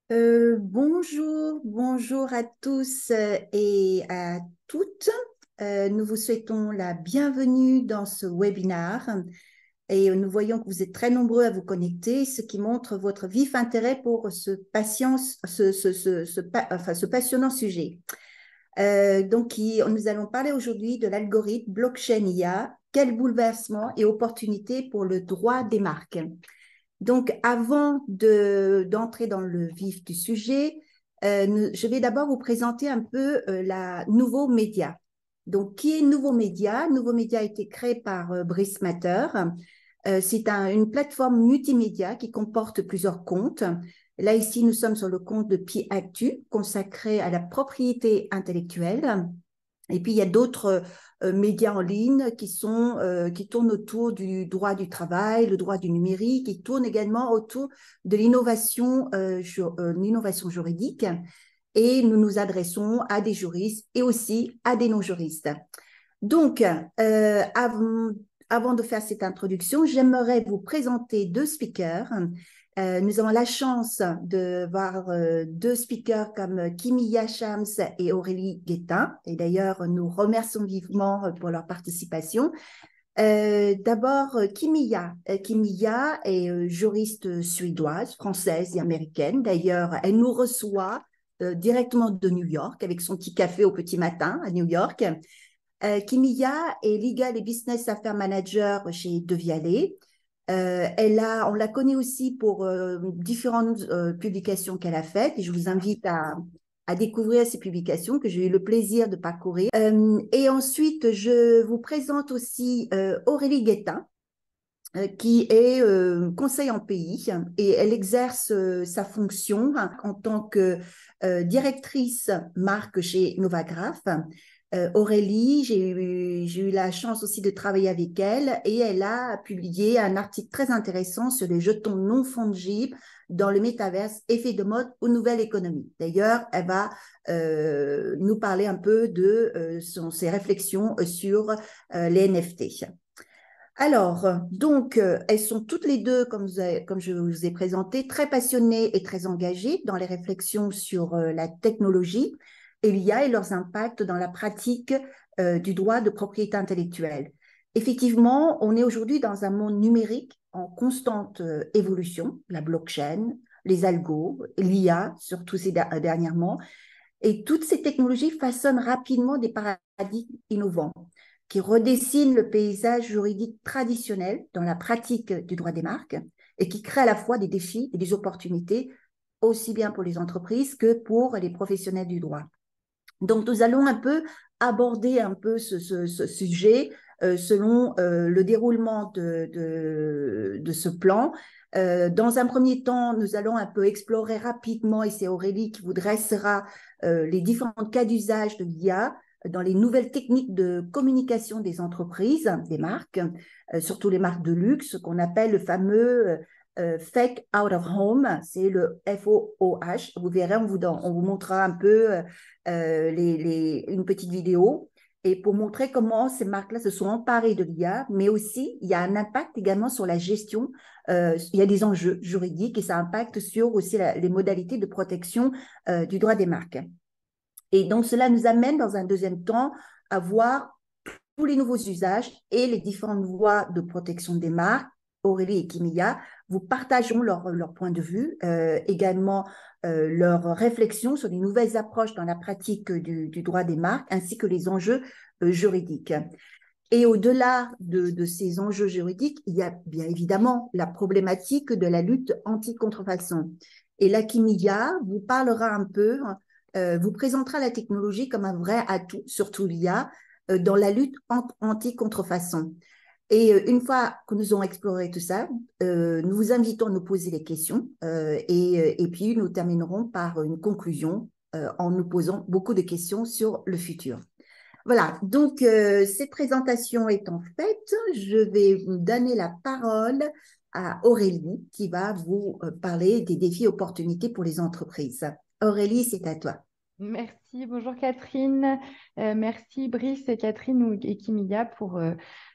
Bonjour à tous et à toutes. Nous vous souhaitons la bienvenue dans ce webinaire et nous voyons que vous êtes très nombreux à vous connecter, ce qui montre votre vif intérêt pour ce passionnant sujet. Nous allons parler aujourd'hui de l'algorithme blockchain IA, quel bouleversement et opportunités pour le droit des marques. Donc, avant d'entrer dans le vif du sujet, je vais d'abord vous présenter un peu la Nouveau Média. Donc, qui est Nouveau Média? Nouveau Média a été créé par Brice Matter. C'est une plateforme multimédia qui comporte plusieurs comptes. Là, ici, nous sommes sur le compte de Pi Actu, consacré à la propriété intellectuelle. Et puis, il y a d'autres médias en ligne qui tournent autour du droit du travail, le droit du numérique, qui tournent également autour de l'innovation juridique. Et nous nous adressons à des juristes et aussi à des non-juristes. Donc, avant de faire cette introduction, j'aimerais vous présenter deux speakers. Nous avons la chance de voir deux speakers comme Kimiya Shams et Aurélie Guettin. Et d'ailleurs, nous remercions vivement pour leur participation. D'abord, Kimiya. Kimiya est juriste suédoise, française et américaine. D'ailleurs, elle nous reçoit directement de New York avec son petit café au petit matin à New York. Kimiya est Legal et Business Affairs Manager chez Devialet. On la connaît aussi pour différentes publications qu'elle a faites et je vous invite à découvrir ces publications que j'ai eu le plaisir de parcourir. Et ensuite, je vous présente aussi Aurélie Guettin, qui est conseil en pays et elle exerce sa fonction en tant que directrice marque chez Novagraph. Aurélie, j'ai eu la chance aussi de travailler avec elle et elle a publié un article très intéressant sur les jetons non fongibles dans le métaverse, effet de mode ou nouvelle économie. D'ailleurs, elle va nous parler un peu de ses réflexions sur les NFT. Alors, donc, elles sont toutes les deux, comme je vous ai présenté, très passionnées et très engagées dans les réflexions sur la technologie et l'IA et leurs impacts dans la pratique du droit de propriété intellectuelle. Effectivement, on est aujourd'hui dans un monde numérique en constante évolution, la blockchain, les algos, l'IA, surtout dernièrement, et toutes ces technologies façonnent rapidement des paradigmes innovants qui redessinent le paysage juridique traditionnel dans la pratique du droit des marques et qui créent à la fois des défis et des opportunités, aussi bien pour les entreprises que pour les professionnels du droit. Donc, nous allons un peu aborder un peu ce sujet selon le déroulement de ce plan. Dans un premier temps, nous allons un peu explorer rapidement, et c'est Aurélie qui vous dressera les différents cas d'usage de l'IA dans les nouvelles techniques de communication des entreprises, des marques, surtout les marques de luxe, qu'on appelle le fameux Fake Out of Home, c'est le FOOH. Vous verrez, on vous montrera un peu une petite vidéo et pour montrer comment ces marques-là se sont emparées de l'IA, mais aussi il y a un impact également sur la gestion. Il y a des enjeux juridiques et ça impacte sur aussi les modalités de protection du droit des marques. Et donc, cela nous amène dans un deuxième temps à voir tous les nouveaux usages et les différentes voies de protection des marques. Aurélie et Kimiya vous partageront leur point de vue, également leurs réflexions sur les nouvelles approches dans la pratique du droit des marques, ainsi que les enjeux juridiques. Et au-delà de ces enjeux juridiques, il y a bien évidemment la problématique de la lutte anti-contrefaçon. Et là, Kimiya vous parlera un peu, vous présentera la technologie comme un vrai atout, surtout l'IA, dans la lutte anti-contrefaçon. Et une fois que nous avons exploré tout ça, nous vous invitons à nous poser des questions et puis nous terminerons par une conclusion en nous posant beaucoup de questions sur le futur. Voilà, donc cette présentation étant faite, je vais vous donner la parole à Aurélie qui va vous parler des défis et opportunités pour les entreprises. Aurélie, c'est à toi. Merci, bonjour Catherine. Merci Brice et Catherine et Kimiya pour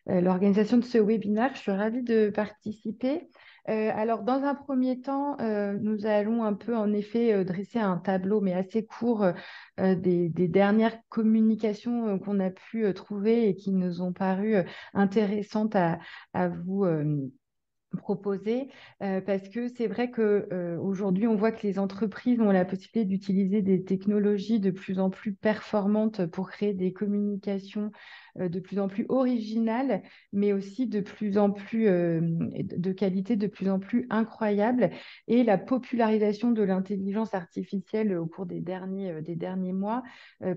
l'organisation de ce webinaire. Je suis ravie de participer. Alors, dans un premier temps, nous allons un peu, en effet, dresser un tableau, mais assez court, des dernières communications qu'on a pu trouver et qui nous ont paru intéressantes à vous proposer, parce que c'est vrai que aujourd'hui on voit que les entreprises ont la possibilité d'utiliser des technologies de plus en plus performantes pour créer des communications de plus en plus originales, mais aussi de plus en plus de qualité de plus en plus incroyable. Et la popularisation de l'intelligence artificielle au cours des derniers mois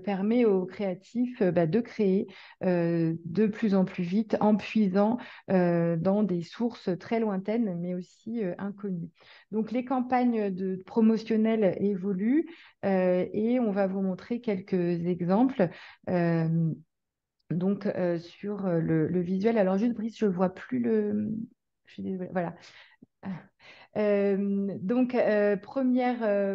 permet aux créatifs de créer de plus en plus vite en puisant dans des sources très lointaines, mais aussi inconnues. Donc, les campagnes promotionnelles évoluent et on va vous montrer quelques exemples. Euh, sur le visuel. Alors, juste, Brice, je ne vois plus le... Je suis désolée. Voilà.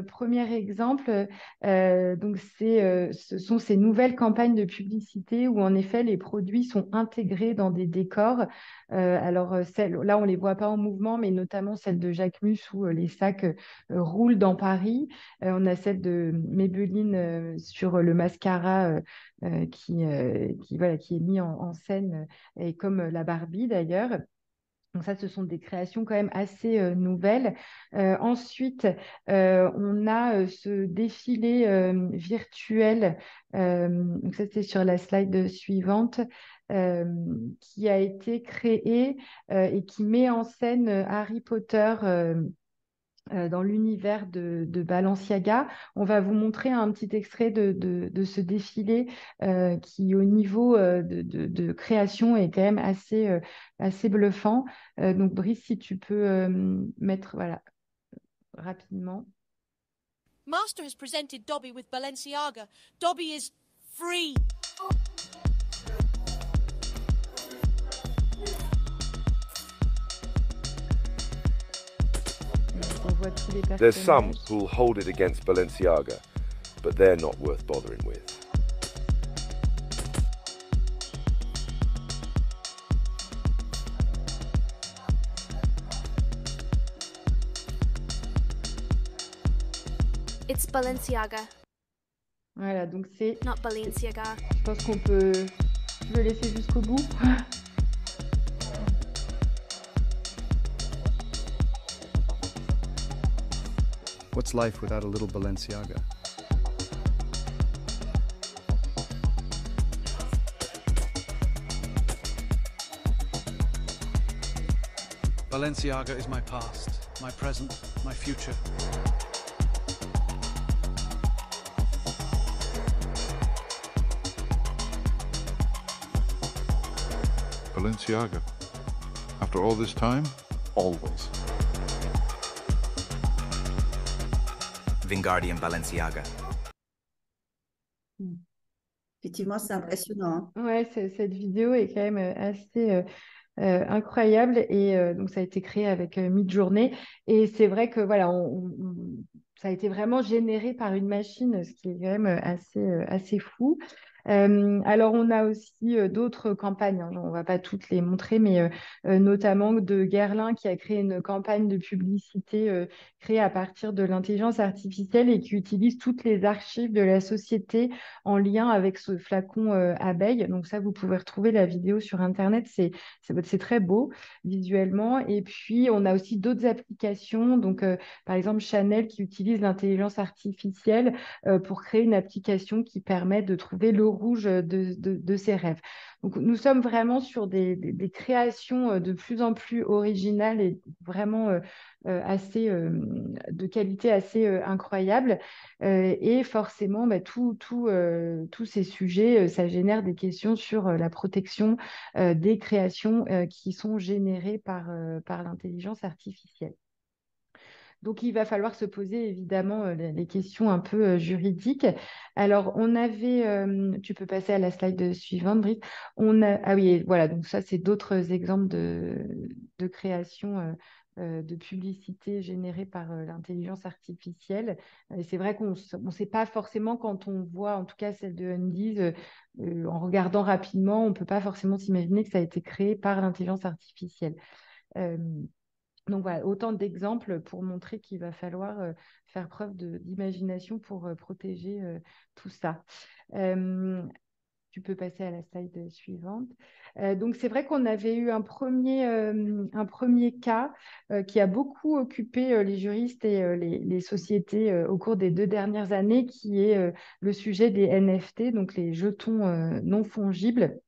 Premier exemple, ce sont ces nouvelles campagnes de publicité où en effet les produits sont intégrés dans des décors. Là, on ne les voit pas en mouvement, mais notamment celle de Jacquemus où les sacs roulent dans Paris. On a celle de Maybelline sur le mascara voilà, qui est mis en scène, et comme la Barbie d'ailleurs. Donc ça, ce sont des créations quand même assez nouvelles. Ensuite, on a ce défilé virtuel. Donc ça, c'est sur la slide suivante, euh, qui a été créé et qui met en scène Harry Potter dans l'univers de Balenciaga. On va vous montrer un petit extrait de ce défilé qui, au niveau de création, est quand même assez bluffant. Donc, Brice, si tu peux mettre voilà, rapidement. Master has presented Dobby with Balenciaga. Dobby is free. There's some who'll hold it against Balenciaga, but they're not worth bothering with. It's Balenciaga. Voilà, donc c'est... Not Balenciaga. Je pense qu'on peut le laisser jusqu'au bout. What's life without a little Balenciaga? Balenciaga is my past, my present, my future. Balenciaga. After all this time, always. Vingardium Balenciaga. Effectivement, c'est impressionnant. Ouais, cette vidéo est quand même assez incroyable et donc ça a été créé avec Midjourney et c'est vrai que voilà, ça a été vraiment généré par une machine, ce qui est quand même assez fou. Alors, on a aussi d'autres campagnes, hein, on ne va pas toutes les montrer, mais notamment de Guerlain qui a créé une campagne de publicité créée à partir de l'intelligence artificielle et qui utilise toutes les archives de la société en lien avec ce flacon abeille. Donc ça, vous pouvez retrouver la vidéo sur Internet, c'est très beau visuellement. Et puis, on a aussi d'autres applications, donc par exemple Chanel qui utilise l'intelligence artificielle pour créer une application qui permet de trouver le rouge de ses rêves. Donc, nous sommes vraiment sur des créations de plus en plus originales et vraiment de qualité assez incroyable. Et forcément, tous ces sujets, ça génère des questions sur la protection des créations qui sont générées par l'intelligence artificielle. Donc, il va falloir se poser évidemment les questions un peu juridiques. Alors, tu peux passer à la slide suivante, Brice. Ah oui, voilà, donc ça, c'est d'autres exemples de création de publicité générée par l'intelligence artificielle. Et c'est vrai qu'on ne sait pas forcément quand on voit, en tout cas celle de Undies, en regardant rapidement, on ne peut pas forcément s'imaginer que ça a été créé par l'intelligence artificielle. Donc voilà, autant d'exemples pour montrer qu'il va falloir faire preuve d'imagination pour protéger tout ça. Tu peux passer à la slide suivante. Donc, c'est vrai qu'on avait eu un premier cas qui a beaucoup occupé les juristes et les sociétés au cours des 2 dernières années, qui est le sujet des NFT, donc les jetons non fongibles.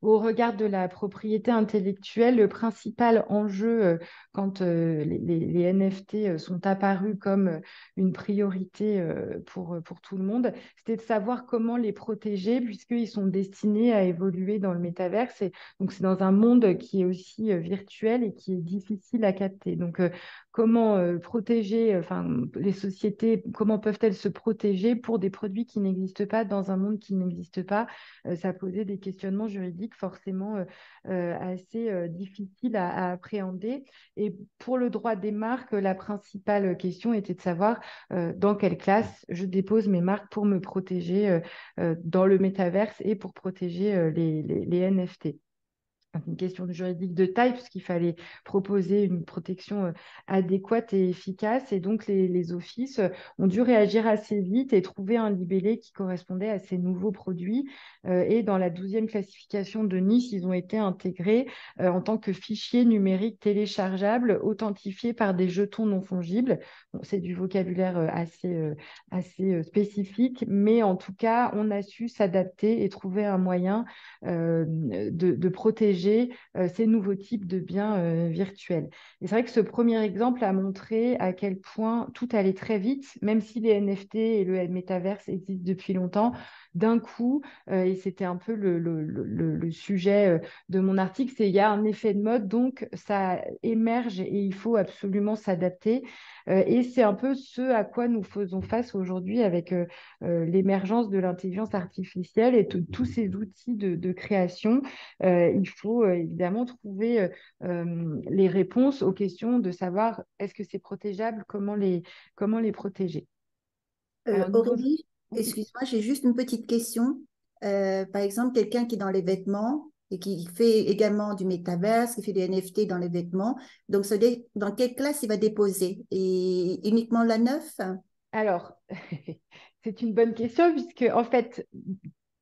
Au regard de la propriété intellectuelle, le principal enjeu quand les NFT sont apparus comme une priorité pour tout le monde, c'était de savoir comment les protéger puisqu'ils sont destinés à évoluer dans le métaverse. Et donc, c'est dans un monde qui est aussi virtuel et qui est difficile à capter. Donc, comment protéger, les sociétés, comment peuvent-elles se protéger pour des produits qui n'existent pas dans un monde qui n'existe pas? Ça posait des questionnements juridiques forcément assez difficiles à appréhender. Et pour le droit des marques, la principale question était de savoir dans quelle classe je dépose mes marques pour me protéger dans le métaverse et pour protéger les NFT. Une question juridique de taille, puisqu'il fallait proposer une protection adéquate et efficace. Et donc, les offices ont dû réagir assez vite et trouver un libellé qui correspondait à ces nouveaux produits. Et dans la 12e classification de Nice, ils ont été intégrés en tant que fichiers numériques téléchargeables, authentifiés par des jetons non fongibles. Bon, c'est du vocabulaire assez spécifique, mais en tout cas, on a su s'adapter et trouver un moyen de protéger ces nouveaux types de biens virtuels. Et c'est vrai que ce premier exemple a montré à quel point tout allait très vite, même si les NFT et le métaverse existent depuis longtemps. D'un coup, et c'était un peu le sujet de mon article, c'est il y a un effet de mode, donc ça émerge et il faut absolument s'adapter. Et c'est un peu ce à quoi nous faisons face aujourd'hui avec l'émergence de l'intelligence artificielle et tous ces outils de création. Il faut évidemment trouver les réponses aux questions de savoir est-ce que c'est protégeable, comment les protéger. Alors, Aurélie, Oui. excuse-moi, j'ai juste une petite question. Par exemple, quelqu'un qui est dans les vêtements et qui fait également du métaverse, qui fait des NFT dans les vêtements, donc dans quelle classe il va déposer? Et uniquement la 9? Alors, c'est une bonne question puisque, en fait,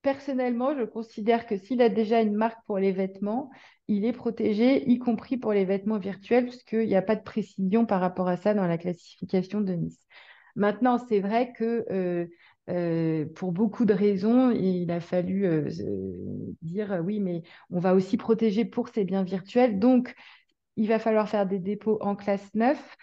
personnellement, je considère que s'il a déjà une marque pour les vêtements, il est protégé, y compris pour les vêtements virtuels, puisqu'il n'y a pas de précision par rapport à ça dans la classification de Nice. Maintenant, c'est vrai que pour beaucoup de raisons, il a fallu dire oui, mais on va aussi protéger pour ces biens virtuels. Donc, il va falloir faire des dépôts en classe 9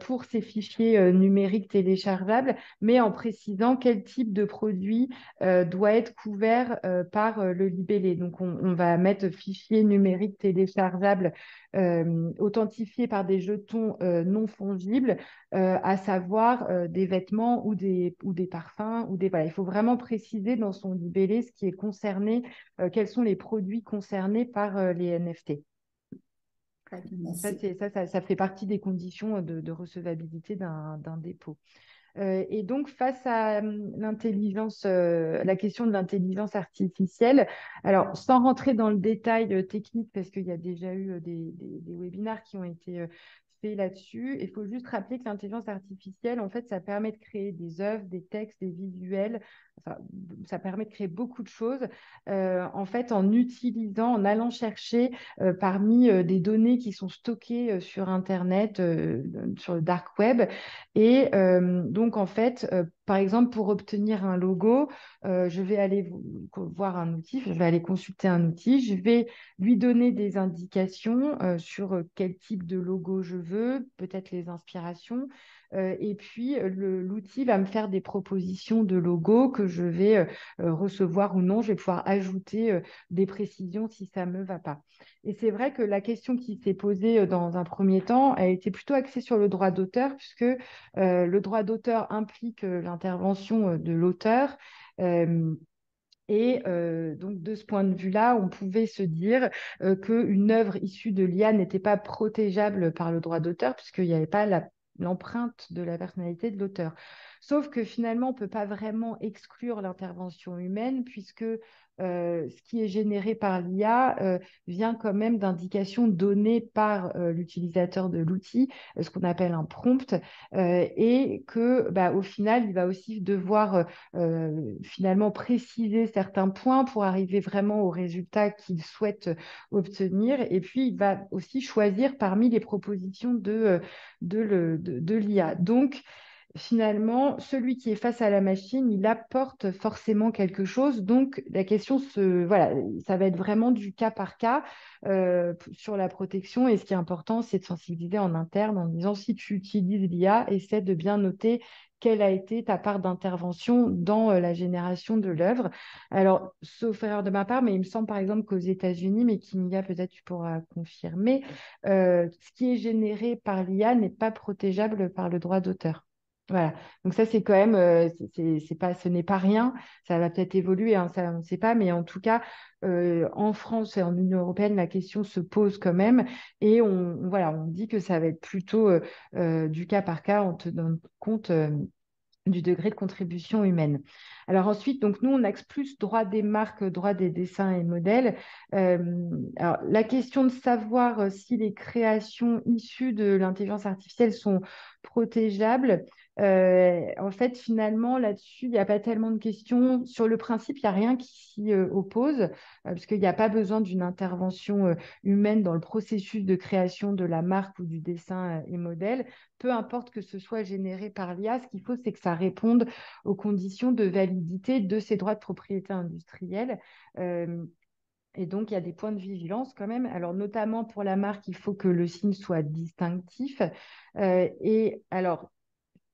pour ces fichiers numériques téléchargeables, mais en précisant quel type de produit doit être couvert par le libellé. Donc, on va mettre fichier numérique téléchargeable authentifié par des jetons non fongibles, à savoir des vêtements ou des parfums. Voilà. Il faut vraiment préciser dans son libellé ce qui est concerné, quels sont les produits concernés par les NFT. Merci. Ça fait partie des conditions de recevabilité d'un dépôt. Et donc, face à la question de l'intelligence artificielle, alors sans rentrer dans le détail technique, parce qu'il y a déjà eu des webinaires qui ont été faits là-dessus, il faut juste rappeler que l'intelligence artificielle, en fait, ça permet de créer des œuvres, des textes, des visuels, enfin, ça permet de créer beaucoup de choses, en fait, en allant chercher parmi des données qui sont stockées sur Internet, sur le dark web, et donc, en fait, par exemple, pour obtenir un logo, je vais aller voir un outil, je vais aller consulter un outil, je vais lui donner des indications sur quel type de logo je veux, peut-être les inspirations. Et puis, l'outil va me faire des propositions de logos que je vais recevoir ou non. Je vais pouvoir ajouter des précisions si ça ne me va pas. Et c'est vrai que la question qui s'est posée dans un premier temps a été plutôt axée sur le droit d'auteur, puisque le droit d'auteur implique l'intervention de l'auteur. Et donc, de ce point de vue-là, on pouvait se dire qu'une œuvre issue de l'IA n'était pas protégeable par le droit d'auteur, puisqu'il n'y avait pas l'empreinte de la personnalité de l'auteur. Sauf que finalement, on ne peut pas vraiment exclure l'intervention humaine puisque ce qui est généré par l'IA vient quand même d'indications données par l'utilisateur de l'outil, ce qu'on appelle un prompt, et que au final, il va aussi devoir finalement préciser certains points pour arriver vraiment au résultat qu'il souhaite obtenir. Et puis, il va aussi choisir parmi les propositions de l'IA. Donc, finalement, celui qui est face à la machine, il apporte forcément quelque chose. Donc, la question, voilà, ça va être vraiment du cas par cas sur la protection. Et ce qui est important, c'est de sensibiliser en interne en disant, si tu utilises l'IA, essaie de bien noter quelle a été ta part d'intervention dans la génération de l'œuvre. Alors, sauf erreur de ma part, mais il me semble par exemple qu'aux États-Unis, mais Kimiya, peut-être tu pourras confirmer, ce qui est généré par l'IA n'est pas protégeable par le droit d'auteur. Voilà, donc ça c'est quand même, c'est pas, ce n'est pas rien, ça va peut-être évoluer, hein, ça on ne sait pas, mais en tout cas, en France et en Union européenne, la question se pose quand même, et voilà, on dit que ça va être plutôt du cas par cas, on te donne compte du degré de contribution humaine. Alors ensuite, donc nous, on axe plus droit des marques, droit des dessins et modèles. Alors, la question de savoir si les créations issues de l'intelligence artificielle sont protégeables, en fait, finalement, là-dessus, il n'y a pas tellement de questions. Sur le principe, il n'y a rien qui s'y oppose, parce qu'il n'y a pas besoin d'une intervention humaine dans le processus de création de la marque ou du dessin et modèle. Peu importe que ce soit généré par l'IA, ce qu'il faut, c'est que ça réponde aux conditions de validité de ces droits de propriété industrielle. Et donc, il y a des points de vigilance quand même. Alors, notamment pour la marque, il faut que le signe soit distinctif. Et alors,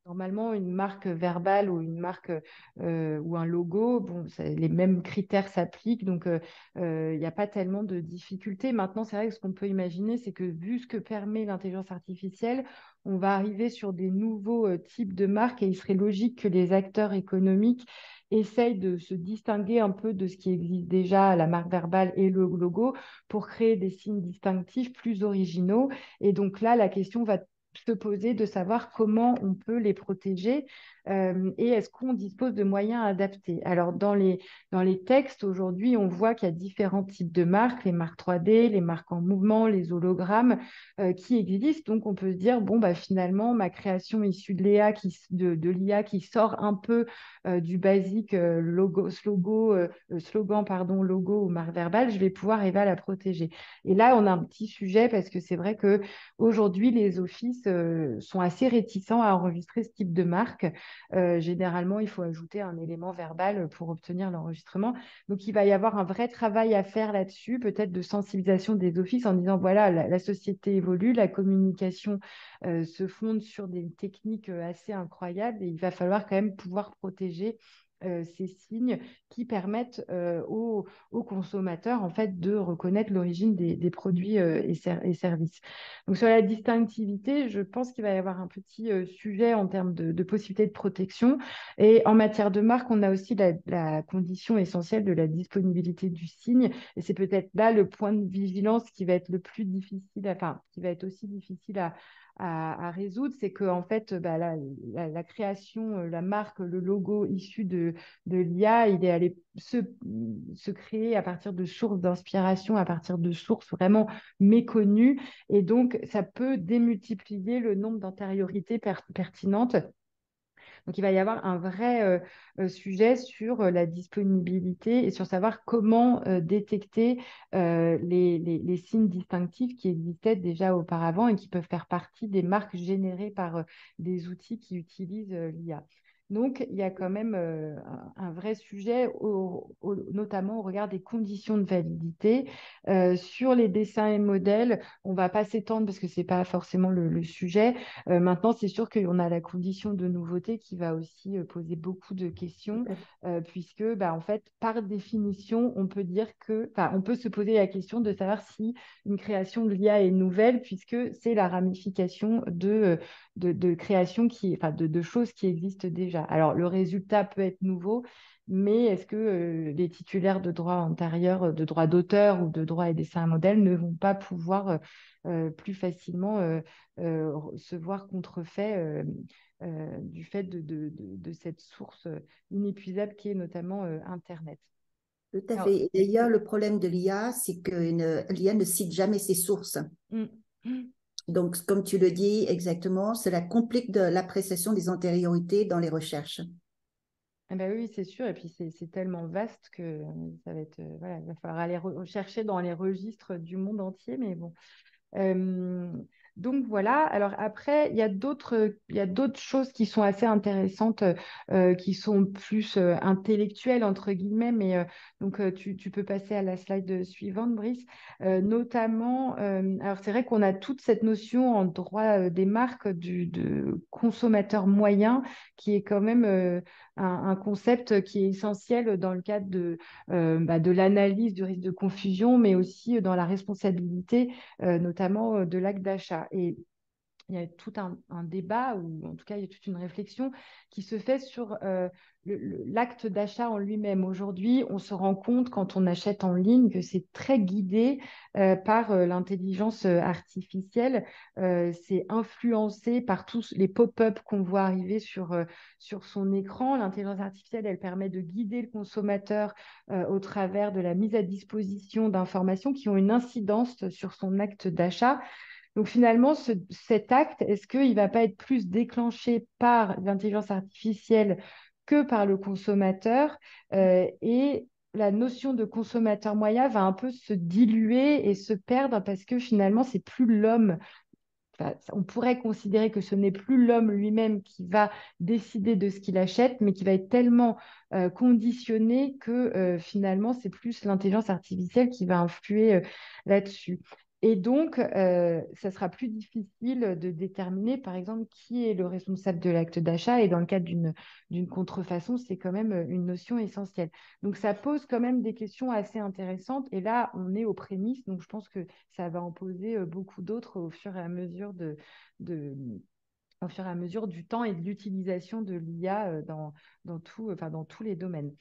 normalement, une marque verbale ou une marque ou un logo, bon, les mêmes critères s'appliquent, donc il n'y a pas tellement de difficultés. Maintenant, c'est vrai que ce qu'on peut imaginer, c'est que vu ce que permet l'intelligence artificielle, on va arriver sur des nouveaux types de marques et il serait logique que les acteurs économiques essayent de se distinguer un peu de ce qui existe déjà, la marque verbale et le logo, pour créer des signes distinctifs plus originaux. Et donc là, la question va se poser de savoir comment on peut les protéger et est-ce qu'on dispose de moyens adaptés. Alors, dans les textes, aujourd'hui, on voit qu'il y a différents types de marques, les marques 3D, les marques en mouvement, les hologrammes qui existent. Donc, on peut se dire, bon, finalement, ma création issue de l'IA qui sort un peu du basique slogan, pardon, logo ou marque verbale, je vais pouvoir arriver à la protéger. Et là, on a un petit sujet parce que c'est vrai que aujourd'hui, les offices sont assez réticents à enregistrer ce type de marque. Généralement, il faut ajouter un élément verbal pour obtenir l'enregistrement. Donc, il va y avoir un vrai travail à faire là-dessus, peut-être de sensibilisation des offices en disant, voilà, la société évolue, la communication se fonde sur des techniques assez incroyables et il va falloir quand même pouvoir protéger ces signes qui permettent aux consommateurs en fait, de reconnaître l'origine des produits et services. Donc, sur la distinctivité, je pense qu'il va y avoir un petit sujet en termes de possibilités de protection. Et en matière de marque, on a aussi la condition essentielle de la disponibilité du signe. Et c'est peut-être là le point de vigilance qui va être le plus difficile, enfin, qui va être aussi difficile à résoudre, c'est que en fait, la création, la marque, le logo issu de l'IA, il est allé se créer à partir de sources d'inspiration, à partir de sources vraiment méconnues. Et donc, ça peut démultiplier le nombre d'antériorités pertinentes. Donc, il va y avoir un vrai sujet sur la disponibilité et sur savoir comment détecter les signes distinctifs qui existaient déjà auparavant et qui peuvent faire partie des marques générées par des outils qui utilisent l'IA. Donc, il y a quand même un vrai sujet, notamment au regard des conditions de validité. Sur les dessins et modèles, on ne va pas s'étendre parce que ce n'est pas forcément le sujet. Maintenant, c'est sûr qu'on a la condition de nouveauté qui va aussi poser beaucoup de questions, puisque, en fait, par définition, on peut dire on peut se poser la question de savoir si une création de l'IA est nouvelle, puisque c'est la ramification de créations de choses qui existent déjà. Alors, le résultat peut être nouveau, mais est-ce que les titulaires de droits antérieurs, de droits d'auteur ou de droits et dessins à modèle ne vont pas pouvoir plus facilement se voir contrefait du fait de cette source inépuisable qui est notamment Internet. Tout à Alors, fait. Et d'ailleurs, le problème de l'IA, c'est que l'IA ne cite jamais ses sources. mm, Donc, comme tu le dis exactement, cela complique l'appréciation des antériorités dans les recherches. ah bah oui, c'est sûr. Et puis, c'est tellement vaste que ça va être, voilà, il va falloir aller rechercher dans les registres du monde entier. Mais bon. Euh, donc voilà. Alors après, il y a d'autres choses qui sont assez intéressantes, qui sont plus intellectuelles entre guillemets. Mais tu peux passer à la slide suivante, Brice. Notamment, alors c'est vrai qu'on a toute cette notion en droit des marques de consommateur moyen, qui est quand même un concept qui est essentiel dans le cadre de l'analyse du risque de confusion, mais aussi dans la responsabilité notamment de l'acte d'achat. Et il y a tout un débat, ou en tout cas, il y a toute une réflexion qui se fait sur l'acte d'achat en lui-même. Aujourd'hui, on se rend compte quand on achète en ligne que c'est très guidé par l'intelligence artificielle. C'est influencé par tous les pop-up qu'on voit arriver sur son écran. L'intelligence artificielle, elle permet de guider le consommateur au travers de la mise à disposition d'informations qui ont une incidence sur son acte d'achat. Donc finalement, cet acte, est-ce qu'il ne va pas être plus déclenché par l'intelligence artificielle que par le consommateur et la notion de consommateur moyen va un peu se diluer et se perdre parce que finalement, c'est plus l'homme. Enfin, on pourrait considérer que ce n'est plus l'homme lui-même qui va décider de ce qu'il achète, mais qui va être tellement conditionné que finalement, c'est plus l'intelligence artificielle qui va influer là-dessus. Et donc, ça sera plus difficile de déterminer, par exemple, qui est le responsable de l'acte d'achat. Et dans le cadre d'une contrefaçon, c'est quand même une notion essentielle. Donc, ça pose quand même des questions assez intéressantes. Et là, on est aux prémices. Donc, je pense que ça va en poser beaucoup d'autres au fur et à mesure au fur et à mesure du temps et de l'utilisation de l'IA dans tous les domaines.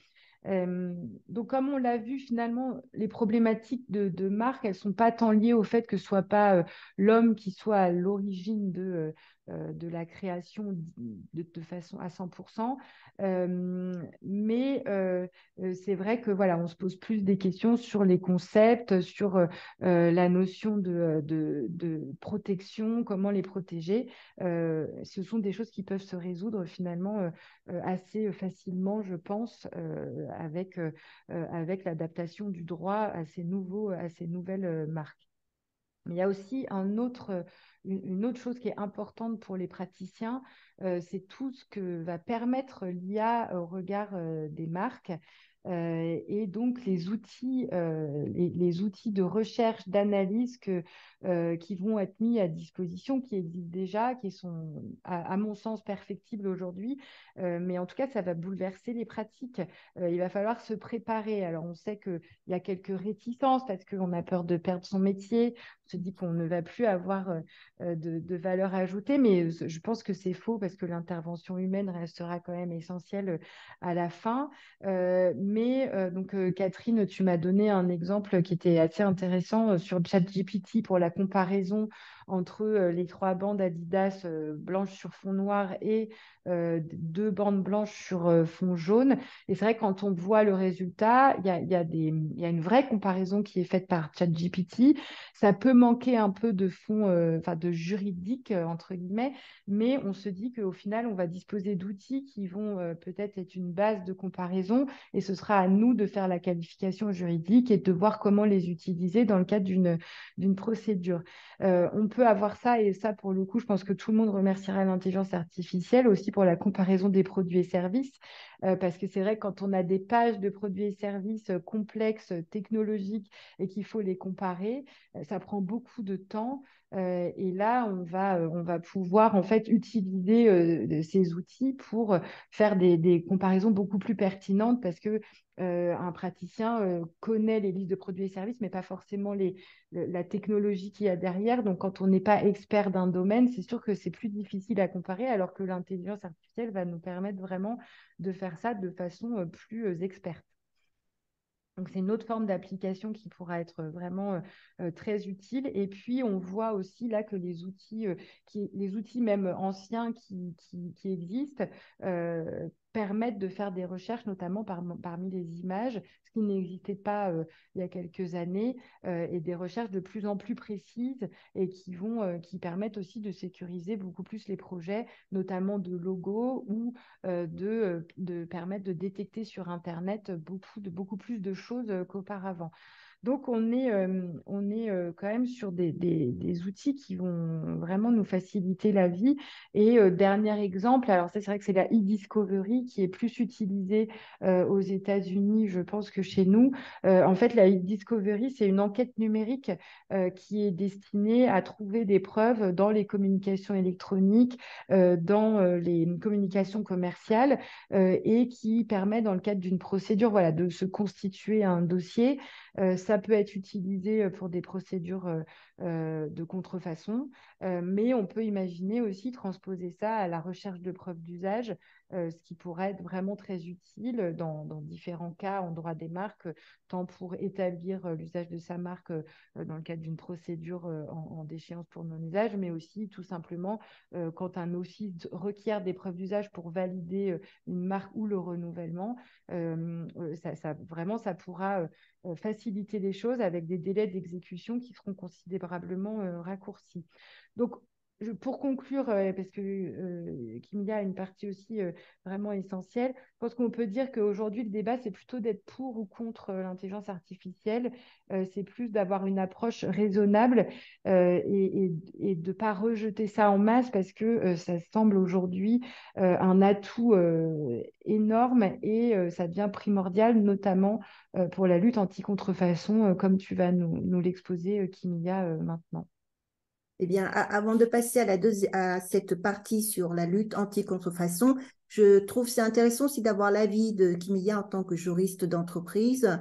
Donc, comme on l'a vu, finalement, les problématiques de marque, elles ne sont pas tant liées au fait que ce ne soit pas l'homme qui soit à l'origine de la création de façon à 100%. Mais c'est vrai que voilà, on se pose plus des questions sur les concepts, sur la notion de protection, comment les protéger. Ce sont des choses qui peuvent se résoudre finalement assez facilement, je pense, avec l'adaptation du droit à ces nouvelles marques. Mais il y a aussi une autre chose qui est importante pour les praticiens, c'est tout ce que va permettre l'IA au regard des marques. Et donc les outils de recherche, d'analyse qui vont être mis à disposition, qui existent déjà, qui sont à mon sens perfectibles aujourd'hui, mais en tout cas ça va bouleverser les pratiques. Il va falloir se préparer. Alors on sait qu'il y a quelques réticences parce qu'on a peur de perdre son métier, on se dit qu'on ne va plus avoir de valeur ajoutée, mais je pense que c'est faux parce que l'intervention humaine restera quand même essentielle à la fin. Donc, Catherine, tu m'as donné un exemple qui était assez intéressant sur ChatGPT pour la comparaison entre les 3 bandes Adidas blanches sur fond noir et 2 bandes blanches sur fond jaune. Et c'est vrai que quand on voit le résultat, il y a une vraie comparaison qui est faite par ChatGPT. Ça peut manquer un peu de fond, de juridique, entre guillemets, mais on se dit qu'au final, on va disposer d'outils qui vont peut-être être une base de comparaison et ce sera à nous de faire la qualification juridique et de voir comment les utiliser dans le cadre d'une procédure. On peut avoir ça et ça, pour le coup, je pense que tout le monde remerciera l'intelligence artificielle aussi pour la comparaison des produits et services. Parce que c'est vrai, quand on a des pages de produits et services complexes, technologiques, et qu'il faut les comparer, ça prend beaucoup de temps. Et là, on va pouvoir en fait utiliser ces outils pour faire des comparaisons beaucoup plus pertinentes parce que un praticien connaît les listes de produits et services, mais pas forcément la technologie qu'il y a derrière. Donc, quand on n'est pas expert d'un domaine, c'est sûr que c'est plus difficile à comparer, alors que l'intelligence artificielle va nous permettre vraiment de faire ça de façon plus experte. Donc, c'est une autre forme d'application qui pourra être vraiment très utile. Et puis, on voit aussi là que les outils même anciens qui existent permettent de faire des recherches, notamment parmi les images, ce qui n'existait pas il y a quelques années, et des recherches de plus en plus précises et qui permettent aussi de sécuriser beaucoup plus les projets, notamment de logos ou de permettre de détecter sur Internet beaucoup plus de choses qu'auparavant. Donc, on est quand même sur des outils qui vont vraiment nous faciliter la vie. Et dernier exemple, alors ça, c'est vrai que c'est la e-discovery qui est plus utilisée aux États-Unis, je pense, que chez nous. En fait, la e-discovery, c'est une enquête numérique qui est destinée à trouver des preuves dans les communications électroniques, dans les communications commerciales, et qui permet, dans le cadre d'une procédure, voilà, de se constituer un dossier. Ça peut être utilisé pour des procédures de contrefaçon, mais on peut imaginer aussi transposer ça à la recherche de preuves d'usage, ce qui pourrait être vraiment très utile dans différents cas en droit des marques, tant pour établir l'usage de sa marque dans le cadre d'une procédure en déchéance pour non-usage, mais aussi tout simplement quand un office requiert des preuves d'usage pour valider une marque ou le renouvellement. Vraiment, ça pourra faciliter les choses avec des délais d'exécution qui seront considérablement raccourcis. Donc, pour conclure, parce que Kimia a une partie aussi vraiment essentielle, je pense qu'on peut dire qu'aujourd'hui, le débat, c'est plutôt d'être pour ou contre l'intelligence artificielle. C'est plus d'avoir une approche raisonnable et de ne pas rejeter ça en masse parce que ça semble aujourd'hui un atout énorme et ça devient primordial, notamment pour la lutte anti-contrefaçon, comme tu vas nous l'exposer, Kimia, maintenant. Eh bien, avant de passer à cette partie sur la lutte anti-contrefaçon, je trouve c'est intéressant aussi d'avoir l'avis de Kimia en tant que juriste d'entreprise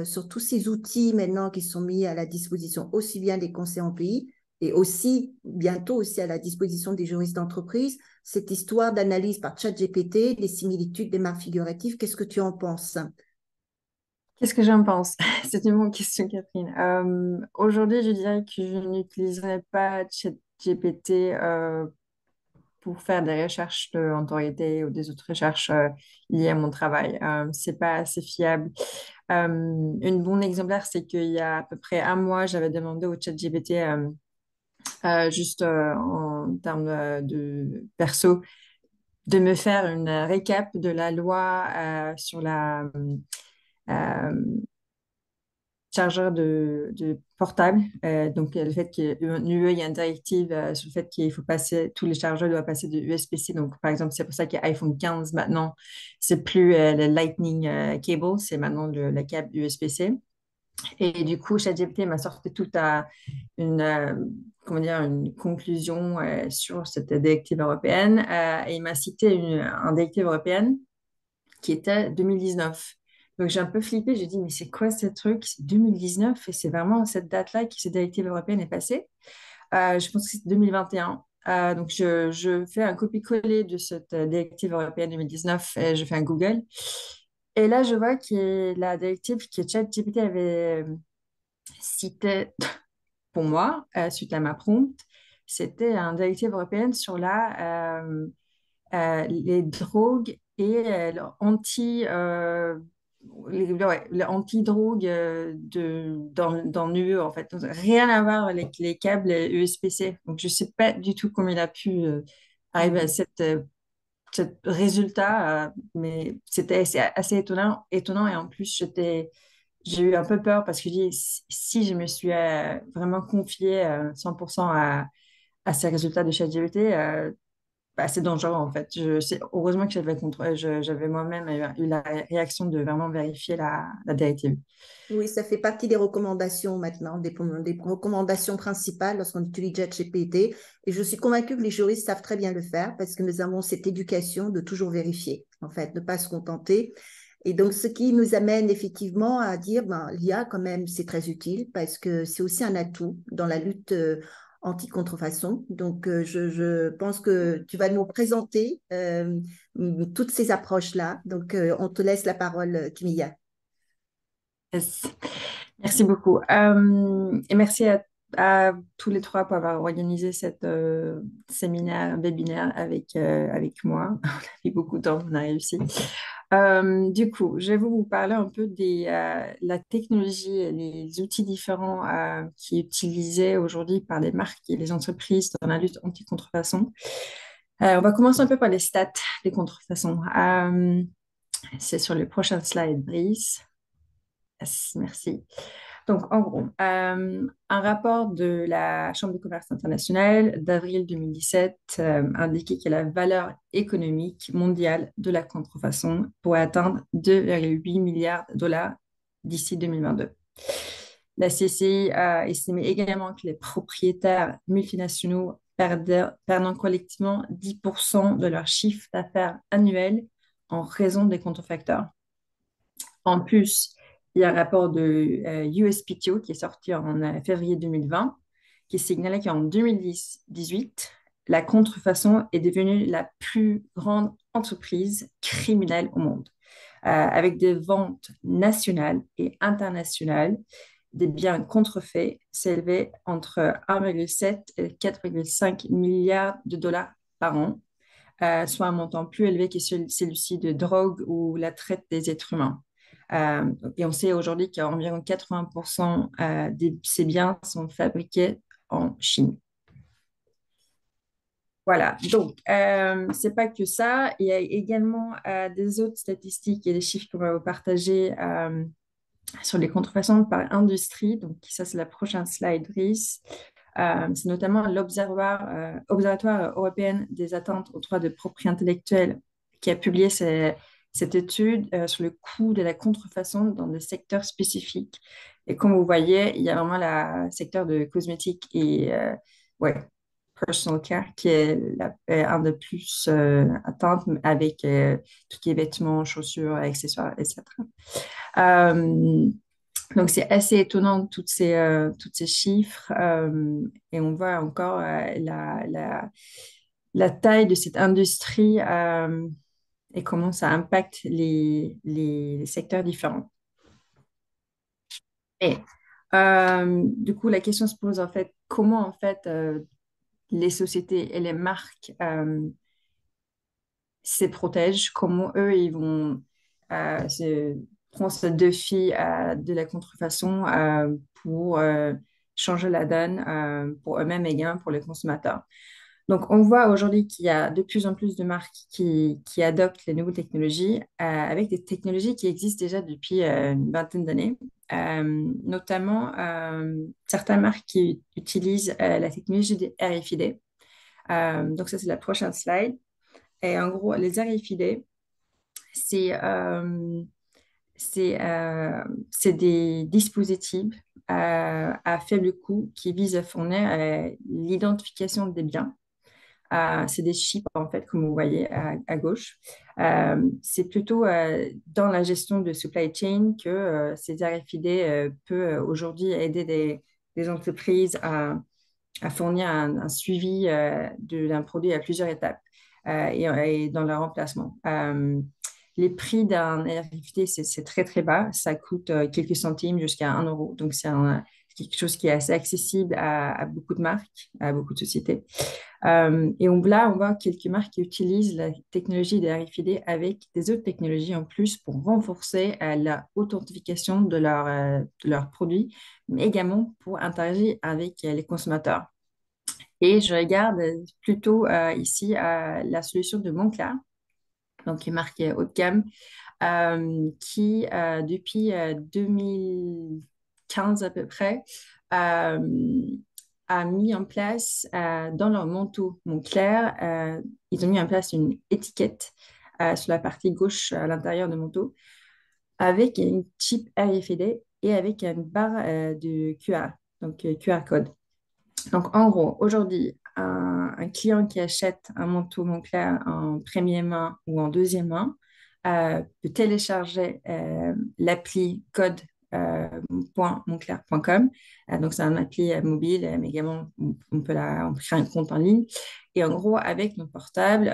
sur tous ces outils maintenant qui sont mis à la disposition aussi bien des conseils en pays et aussi bientôt aussi à la disposition des juristes d'entreprise. Cette histoire d'analyse par ChatGPT, des similitudes des marques figuratives, qu'est-ce que tu en penses? Qu'est-ce que j'en pense? C'est une bonne question, Catherine. Aujourd'hui, je dirais que je n'utiliserai pas ChatGPT pour faire des recherches d'autorité ou des autres recherches liées à mon travail. C'est pas assez fiable. Une bonne exemplaire, c'est qu'il y a à peu près un mois, j'avais demandé au ChatGPT juste en termes de perso de me faire une récap de la loi sur la chargeur de portable. Donc, le fait qu'il y a une directive sur le fait qu'il faut passer, tous les chargeurs doivent passer de USB-C. Donc, par exemple, c'est pour ça qu'iPhone 15 maintenant, c'est plus le Lightning cable, c'est maintenant le câble USB-C. Et du coup, ChatGPT m'a sorti toute une, comment dire, une conclusion sur cette directive européenne. Et il m'a cité une directive européenne qui était 2019. Donc, j'ai un peu flippé. J'ai dit, mais c'est quoi ce truc? C'est 2019 et c'est vraiment cette date-là que cette directive européenne est passée. Je pense que c'est 2021. Donc, je fais un copier-coller de cette directive européenne 2019 et je fais un Google. Et là, je vois que la directive que ChatGPT avait citée pour moi, suite à ma prompt, c'était une directive européenne sur les drogues et le anti-drogue dans l'UE, en fait. Donc, rien à voir avec les câbles USB-C. Donc, je ne sais pas du tout comment il a pu arriver à ce résultat, mais c'était assez étonnant. Et en plus, j'ai eu un peu peur parce que si je me suis vraiment confiée 100% à ces résultats de ChatGPT, c'est dangereux en fait. Heureusement que j'avais moi-même eu la réaction de vraiment vérifier la directive. Oui, ça fait partie des recommandations maintenant, des recommandations principales lorsqu'on utilise ChatGPT. Et je suis convaincue que les juristes savent très bien le faire parce que nous avons cette éducation de toujours vérifier, en fait, ne pas se contenter. Et donc, ce qui nous amène effectivement à dire, l'IA, quand même, c'est très utile parce que c'est aussi un atout dans la lutte anti-contrefaçon. Donc, je pense que tu vas nous présenter toutes ces approches-là. Donc, on te laisse la parole, Kimia. Yes. Merci beaucoup. Et merci à tous les trois pour avoir organisé cette séminaire, webinaire avec moi. On a mis beaucoup de temps, on a réussi. Du coup, je vais vous parler un peu la technologie et les outils différents qui sont utilisés aujourd'hui par les marques et les entreprises dans la lutte anti-contrefaçon. On va commencer un peu par les stats des contrefaçons. C'est sur le prochain slide, Brice. Yes, merci. Donc, en gros, un rapport de la Chambre de commerce internationale d'avril 2017 indiquait que la valeur économique mondiale de la contrefaçon pourrait atteindre 2,8 milliards de dollars d'ici 2022. La CCI a estimé également que les propriétaires multinationaux perdant collectivement 10% de leur chiffre d'affaires annuel en raison des contrefacteurs. En plus, il y a un rapport de USPTO qui est sorti en février 2020 qui signalait qu'en 2018, la contrefaçon est devenue la plus grande entreprise criminelle au monde, avec des ventes nationales et internationales des biens contrefaits s'élevaient entre 1,7 et 4,5 milliards de dollars par an, soit un montant plus élevé que celui-ci de drogue ou la traite des êtres humains. Et on sait aujourd'hui qu'environ 80% de ces biens sont fabriqués en Chine. Voilà, donc c'est pas que ça. Il y a également des autres statistiques et des chiffres qu'on va vous partager sur les contrefaçons par industrie. Donc ça, c'est la prochaine slide, Brice. C'est notamment l'Observatoire européen des atteintes aux droits de propriété intellectuelle qui a publié cette étude sur le coût de la contrefaçon dans des secteurs spécifiques. Et comme vous voyez, il y a vraiment le secteur de cosmétiques et personal care qui est un des plus atteintes avec tout ce qui est vêtements, chaussures, accessoires, etc. Donc, c'est assez étonnant, toutes ces chiffres. Et on voit encore la taille de cette industrie et comment ça impacte les secteurs différents. Et du coup, la question se pose en fait, comment en fait les sociétés et les marques se protègent, comment eux, ils vont prendre ce défi de la contrefaçon pour changer la donne pour eux-mêmes et également pour les consommateurs. Donc, on voit aujourd'hui qu'il y a de plus en plus de marques qui adoptent les nouvelles technologies avec des technologies qui existent déjà depuis une vingtaine d'années, notamment certaines marques qui utilisent la technologie des RFID. Donc, ça, c'est la prochaine slide. Et en gros, les RFID, c'est des dispositifs à faible coût qui visent à fournir l'identification des biens. C'est des chips, en fait, comme vous voyez à gauche. C'est plutôt dans la gestion de supply chain que ces RFID peut aujourd'hui aider des entreprises à fournir un suivi d'un produit à plusieurs étapes et dans leur remplacement. Les prix d'un RFID, c'est très, très bas. Ça coûte quelques centimes jusqu'à 1 euro. Donc, c'est quelque chose qui est assez accessible à beaucoup de marques, à beaucoup de sociétés. Et là, on voit quelques marques qui utilisent la technologie des RFID avec des autres technologies en plus pour renforcer l'authentification de leurs produits, mais également pour interagir avec les consommateurs. Et je regarde plutôt ici la solution de Moncler, donc qui est marquée haut de gamme, qui depuis 2015 à peu près a mis en place dans leur manteau Moncler, ils ont mis en place une étiquette sur la partie gauche à l'intérieur du manteau avec une chip RFID et avec une barre de QR, donc QR code. Donc, en gros, aujourd'hui, un client qui achète un manteau Moncler en première main ou en deuxième main peut télécharger l'appli code.moncler.com. Donc, c'est un appli mobile, mais également, on peut créer un compte en ligne. Et en gros, avec nos portables,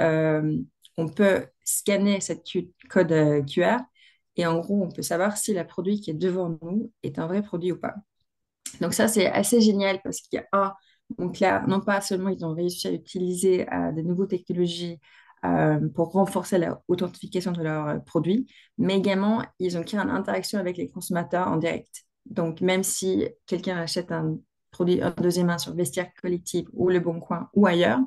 on peut scanner cette code QR Et en gros, on peut savoir si le produit qui est devant nous est un vrai produit ou pas. Donc ça, c'est assez génial parce qu'il y a donc là, non pas seulement ils ont réussi à utiliser de nouvelles technologies pour renforcer l'authentification de leurs produits, mais également, ils ont créé une interaction avec les consommateurs en direct. Donc, même si quelqu'un achète un produit en deuxième main sur Vestiaire Collectif ou Le Bon Coin ou ailleurs,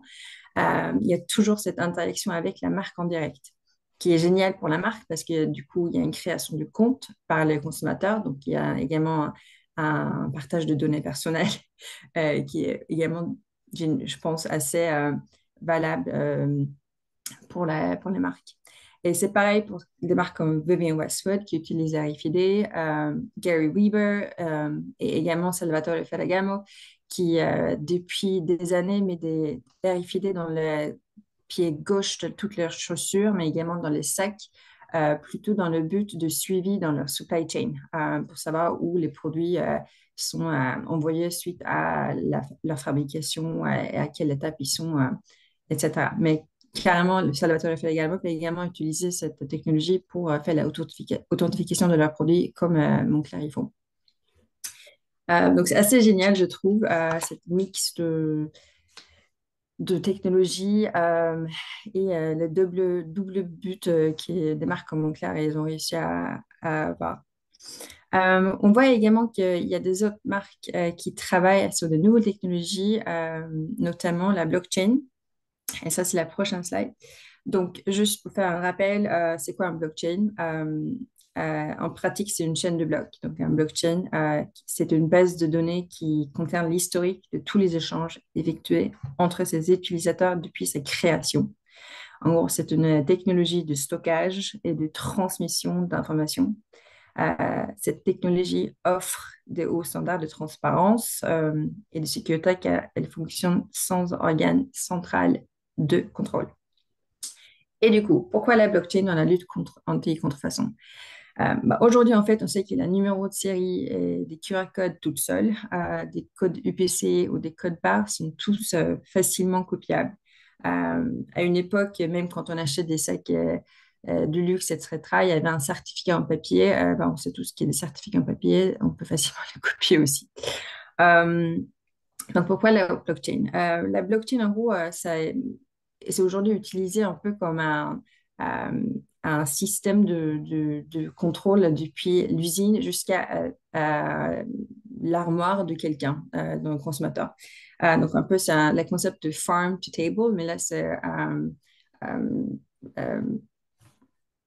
il y a toujours cette interaction avec la marque en direct, qui est génial pour la marque parce que du coup, il y a une création de compte par les consommateurs. Donc, il y a également un partage de données personnelles qui est également, je pense, assez valable pour les marques. Et c'est pareil pour des marques comme Vivienne Westwood qui utilisent RFID, Gary Weber et également Salvatore Ferragamo qui, depuis des années, met des RFID dans le pied gauche de toutes leurs chaussures, mais également dans les sacs, plutôt dans le but de suivi dans leur supply chain, pour savoir où les produits sont envoyés suite à leur fabrication et à quelle étape ils sont, etc. Mais carrément, le Salvatore Ferragamo peut également utiliser cette technologie pour faire l'authentification de leurs produits comme Moncler ils font. Donc, c'est assez génial, je trouve, cette mix de technologie et le double but qui est des marques comme Moncler et ils ont réussi à avoir. On voit également qu'il y a des autres marques qui travaillent sur de nouvelles technologies, notamment la blockchain. Et ça, c'est la prochaine slide. Donc, juste pour faire un rappel, c'est quoi un blockchain? En pratique, c'est une chaîne de blocs. Donc, un blockchain, c'est une base de données qui contient l'historique de tous les échanges effectués entre ses utilisateurs depuis sa création. En gros, c'est une technologie de stockage et de transmission d'informations. Cette technologie offre des hauts standards de transparence et de sécurité car elle fonctionne sans organe central de contrôle. Et du coup, pourquoi la blockchain dans la lutte anti-contrefaçon? Aujourd'hui, en fait, on sait que la numéro de série et des QR codes toutes seules, des codes UPC ou des codes barres sont tous facilement copiables. À une époque, même quand on achète des sacs de luxe, etc., il y avait un certificat en papier. On sait tous qu'il y a des certificats en papier, on peut facilement les copier aussi. Donc, pourquoi la blockchain? La blockchain, en gros, c'est aujourd'hui utilisé un peu comme un système de contrôle depuis l'usine jusqu'à l'armoire de quelqu'un, d'un consommateur. Donc, un peu, c'est le concept de farm to table, mais là, c'est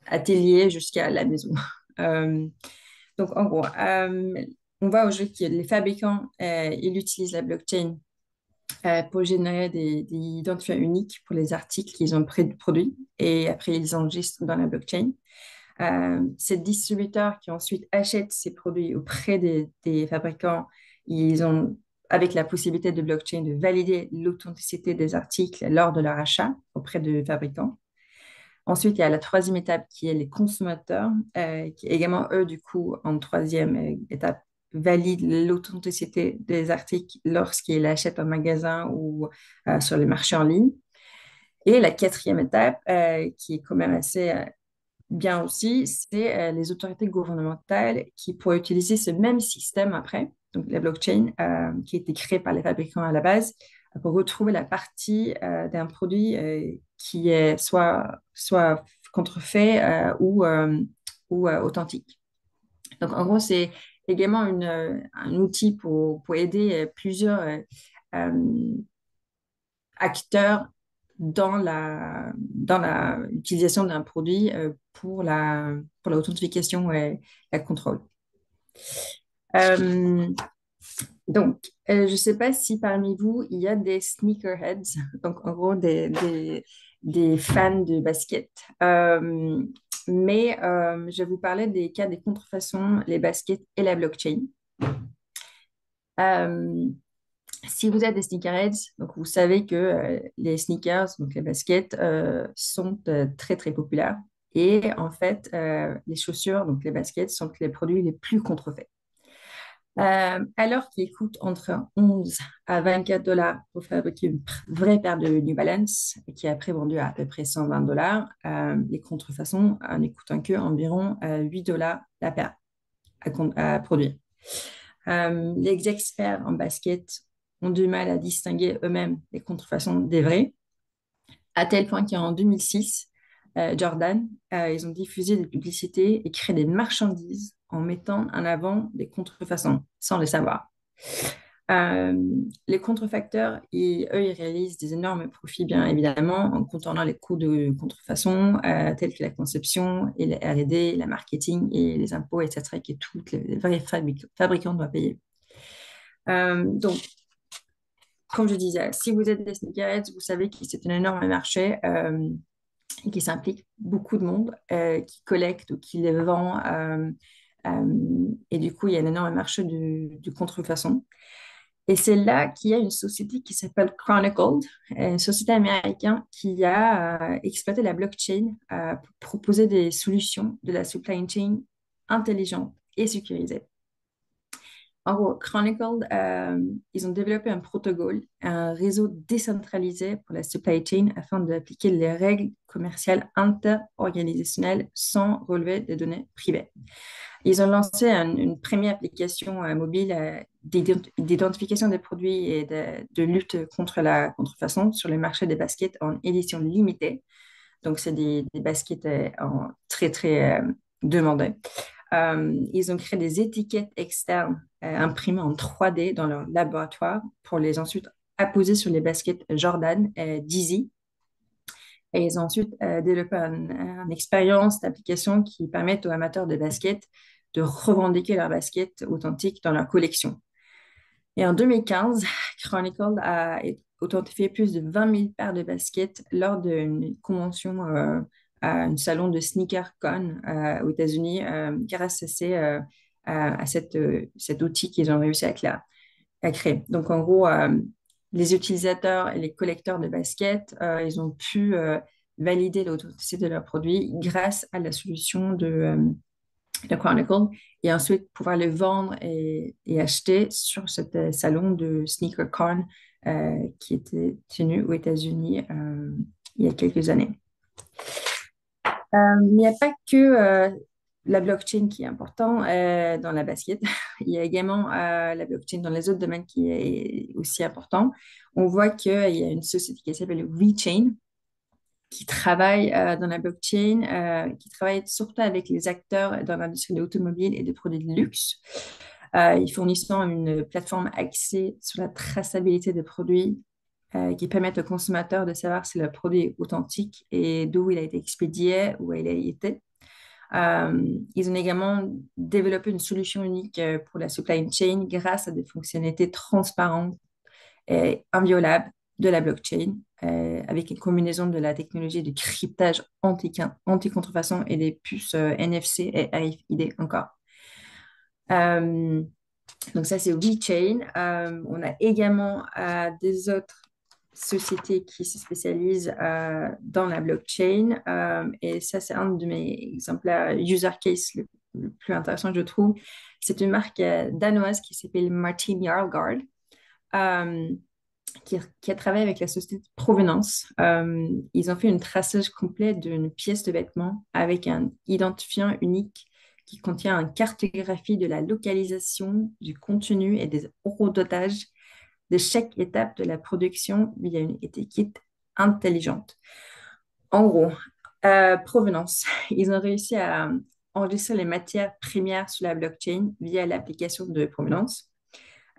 atelier jusqu'à la maison. Donc, en gros, on voit aujourd'hui que les fabricants, ils utilisent la blockchain pour générer des identifiants uniques pour les articles qu'ils ont produits et après ils enregistrent dans la blockchain. Ces distributeurs qui ensuite achètent ces produits auprès des fabricants, ils ont, avec la possibilité de blockchain, de valider l'authenticité des articles lors de leur achat auprès des fabricants. Ensuite, il y a la troisième étape qui est les consommateurs, qui également, eux, du coup, en troisième étape, valident l'authenticité des articles lorsqu'ils l'achètent en magasin ou sur les marchés en ligne. Et la quatrième étape, qui est quand même assez bien aussi, c'est les autorités gouvernementales qui pourraient utiliser ce même système après, donc la blockchain, qui a été créée par les fabricants à la base, pour retrouver la partie d'un produit qui est soit contrefait ou authentique. Donc, en gros, c'est également un outil pour aider plusieurs acteurs dans l'utilisation d'un produit pour l'authentification et le contrôle. Donc, je ne sais pas si parmi vous, il y a des sneakerheads, donc en gros des fans de basket. Mais je vais vous parler des cas des contrefaçons, les baskets et la blockchain. Si vous êtes des sneakerheads, donc vous savez que les sneakers, donc les baskets, sont très, très populaires. Et en fait, les chaussures, donc les baskets, sont les produits les plus contrefaits. Alors qu'il coûte entre 11 à 24 dollars pour fabriquer une vraie paire de New Balance, qui est après vendue à peu près 120 dollars, les contrefaçons ne coûtent que environ 8 dollars la paire à produire. Les experts en basket ont du mal à distinguer eux-mêmes les contrefaçons des vraies, à tel point qu'en 2006, Jordan, ils ont diffusé des publicités et créé des marchandises en mettant en avant des contrefaçons, sans le savoir. Les contrefacteurs, ils réalisent des énormes profits, bien évidemment, en contournant les coûts de contrefaçon, tels que la conception, et la R&D, la marketing et les impôts, etc., que tous les vrais fabricants doivent payer. Donc, comme je disais, si vous êtes des sneakerheads, vous savez que c'est un énorme marché et qui s'implique beaucoup de monde qui collecte ou qui les vend. Et du coup, il y a un énorme marché du contrefaçon. Et c'est là qu'il y a une société qui s'appelle Chronicled, une société américaine qui a exploité la blockchain pour proposer des solutions de la supply chain intelligente et sécurisée. En gros, Chronicled, ils ont développé un protocole, un réseau décentralisé pour la supply chain afin d'appliquer les règles commerciales inter-organisationnelles sans relever des données privées. Ils ont lancé une première application mobile d'identification des produits et de lutte contre la contrefaçon sur le marché des baskets en édition limitée. Donc, c'est des baskets très, très demandées. Ils ont créé des étiquettes externes imprimées en 3D dans leur laboratoire pour les ensuite apposer sur les baskets Jordan et Yeezy. Et ils ont ensuite développé une expérience d'application qui permet aux amateurs de basket de revendiquer leurs baskets authentiques dans leur collection. Et en 2015, Chronicle a authentifié plus de 20 000 paires de baskets lors d'une convention à un salon de SneakerCon aux États-Unis grâce à cet outil qu'ils ont réussi à créer. Donc, en gros, les utilisateurs et les collecteurs de baskets, ils ont pu valider l'authenticité de leurs produits grâce à la solution de Chronicle et ensuite pouvoir le vendre et acheter sur ce salon de SneakerCon qui était tenu aux États-Unis il y a quelques années. Il n'y a pas que la blockchain qui est important dans la basket. Il y a également la blockchain dans les autres domaines qui est aussi important. On voit qu'il y a une société qui s'appelle WeChain qui travaille dans la blockchain, qui travaille surtout avec les acteurs dans l'industrie de l'automobile et des produits de luxe. Ils fournissent une plateforme axée sur la traçabilité des produits qui permettent aux consommateurs de savoir si le produit est authentique et d'où il a été expédié, où il a été. Ils ont également développé une solution unique pour la supply chain grâce à des fonctionnalités transparentes et inviolables de la blockchain, avec une combinaison de la technologie de cryptage anti-contrefaçon et des puces NFC et RFID encore. Donc ça, c'est WeChain. On a également des autres sociétés qui se spécialisent dans la blockchain. Et ça, c'est un de mes exemplaires user case le plus intéressant, je trouve. C'est une marque danoise qui s'appelle Martin Jarlgaard, qui a travaillé avec la société Provenance. Ils ont fait un traçage complet d'une pièce de vêtement avec un identifiant unique qui contient une cartographie de la localisation, du contenu et des horodotages de chaque étape de la production via une étiquette intelligente. En gros, Provenance, ils ont réussi à enregistrer les matières premières sur la blockchain via l'application de Provenance.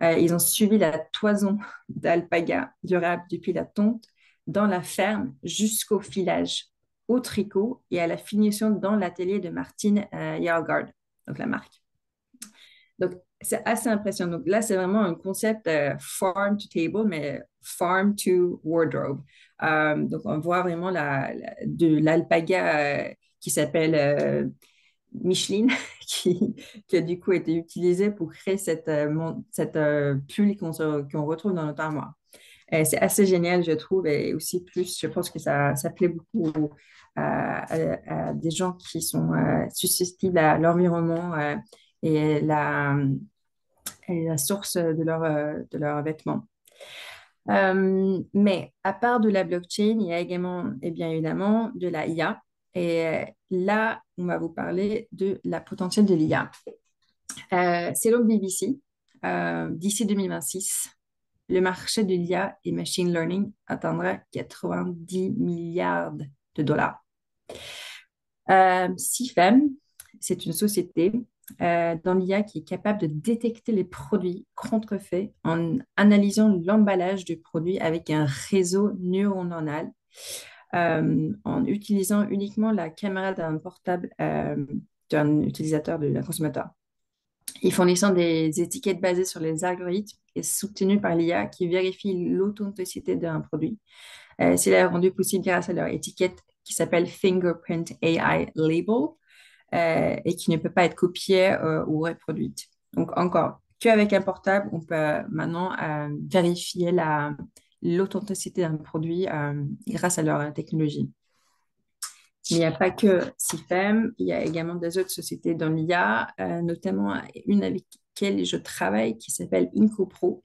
Ils ont suivi la toison d'alpaga durable depuis la tonte dans la ferme jusqu'au filage, au tricot et à la finition dans l'atelier de Martin Jarlgaard, donc la marque. Donc, c'est assez impressionnant. Donc là, c'est vraiment un concept farm to table, mais farm to wardrobe. Donc, on voit vraiment de l'alpaga qui s'appelle Micheline, qui a du coup été utilisée pour créer cette pull qu'on retrouve dans notre armoire. C'est assez génial, je trouve, et aussi plus, je pense que ça plaît beaucoup à des gens qui sont susceptibles à l'environnement et et la source de leurs vêtements. Mais à part de la blockchain, il y a également, et bien évidemment, de la IA. Et là, on va vous parler de la potentiel de l'IA. Selon le BBC, d'ici 2026, le marché de l'IA et machine learning atteindra 90 milliards de dollars. CIFEM, c'est une société dans l'IA qui est capable de détecter les produits contrefaits en analysant l'emballage du produit avec un réseau neuronal en utilisant uniquement la caméra d'un portable d'un utilisateur, d'un consommateur. Et fournissant des étiquettes basées sur les algorithmes et soutenues par l'IA qui vérifie l'authenticité d'un produit. Cela est rendu possible grâce à leur étiquette qui s'appelle Fingerprint AI Label et qui ne peut pas être copiée ou reproduite. Donc encore, qu'avec un portable, on peut maintenant vérifier l'authenticité d'un produit grâce à leur technologie. Mais il n'y a pas que CIFEM, il y a également des autres sociétés dans l'IA, notamment une avec laquelle je travaille qui s'appelle IncoPro,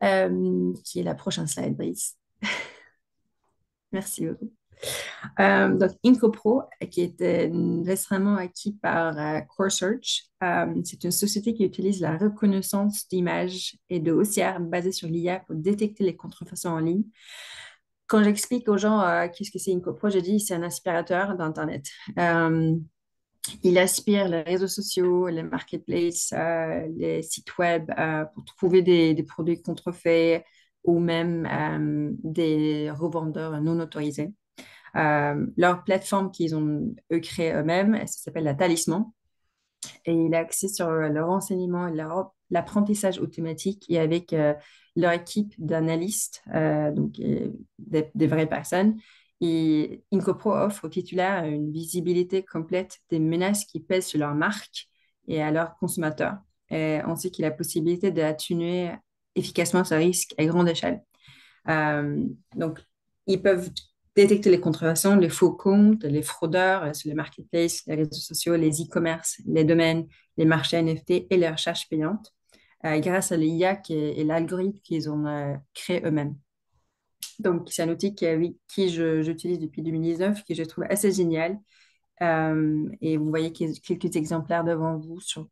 qui est la prochaine slide, Brice. Merci beaucoup. Donc, IncoPro, qui est récemment acquis par CoreSearch, c'est une société qui utilise la reconnaissance d'images et de OCR basée sur l'IA pour détecter les contrefaçons en ligne. Quand j'explique aux gens qu'est-ce que c'est IncoPro, je dis c'est un aspirateur d'Internet. Il aspire les réseaux sociaux, les marketplaces, les sites web pour trouver des produits contrefaits ou même des revendeurs non autorisés. Leur plateforme qu'ils ont créée eux-mêmes, ça s'appelle la Talisman. Et il a accès sur leur renseignement et l'apprentissage automatique et avec leur équipe d'analystes, donc des vraies personnes. Et IncoPro offre aux titulaires une visibilité complète des menaces qui pèsent sur leur marque et à leurs consommateurs, ainsi que la possibilité d'atténuer efficacement ce risque à grande échelle. Donc, ils peuvent détecter les contrefaçons, les faux comptes, les fraudeurs sur les marketplaces, les réseaux sociaux, les e-commerce, les domaines, les marchés NFT et les recherches payantes grâce à l'IA et l'algorithme qu'ils ont créé eux-mêmes. Donc, c'est un outil qui j'utilise depuis 2019, que je trouve assez génial. Et vous voyez quelques exemplaires devant vous sur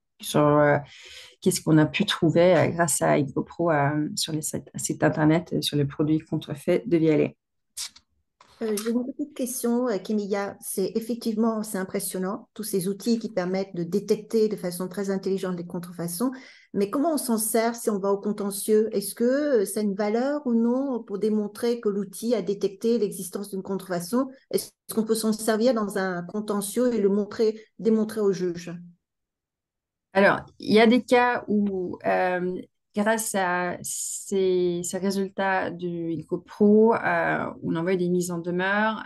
qu'est-ce qu'on a pu trouver grâce à IncoPro sur les sites internet sur les produits contrefaits de Vialet. J'ai une petite question, Kimia. C'est impressionnant, tous ces outils qui permettent de détecter de façon très intelligente les contrefaçons. Mais comment on s'en sert si on va au contentieux? Est-ce que ça a une valeur ou non pour démontrer que l'outil a détecté l'existence d'une contrefaçon? Est-ce qu'on peut s'en servir dans un contentieux et démontrer au juge? Alors, il y a des cas où grâce à ces résultats du IncoPro, on envoie des mises en demeure